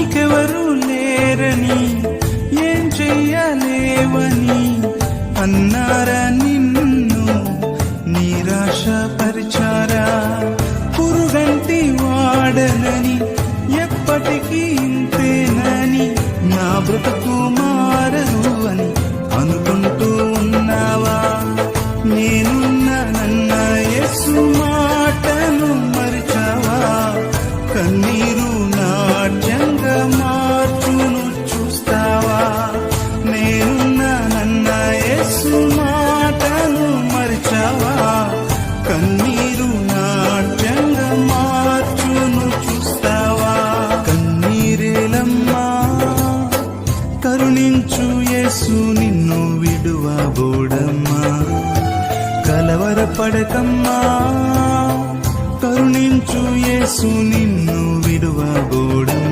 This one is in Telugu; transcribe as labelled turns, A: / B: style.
A: నీకెవరు లేరని ఏం చెయ్యలేవని అన్నారా నిన్ను నిరాశపరిచారా? పురుగంటి వాడనని ఎప్పటికీ ఇంతేనని నా బ్రతుకు మారదు అని అనుకుంటూ ఉన్నావా? నేనున్నానన్న యేసు మాటను మరిచావా? కన్నీరు నాట్యంగా మార్చును చూస్తావా? నేనున్నానన్న యేసు మాటను మరిచావా? కన్నీరు నాట్యంగా మార్చును చూస్తావా? కన్నీరేలమ్మా కరుణించు యేసు నిన్ను విడువబోడమ్మా. కలవరపడకమ్మా కరుణించు యేసు నిన్ను విడువబోడమ్మా.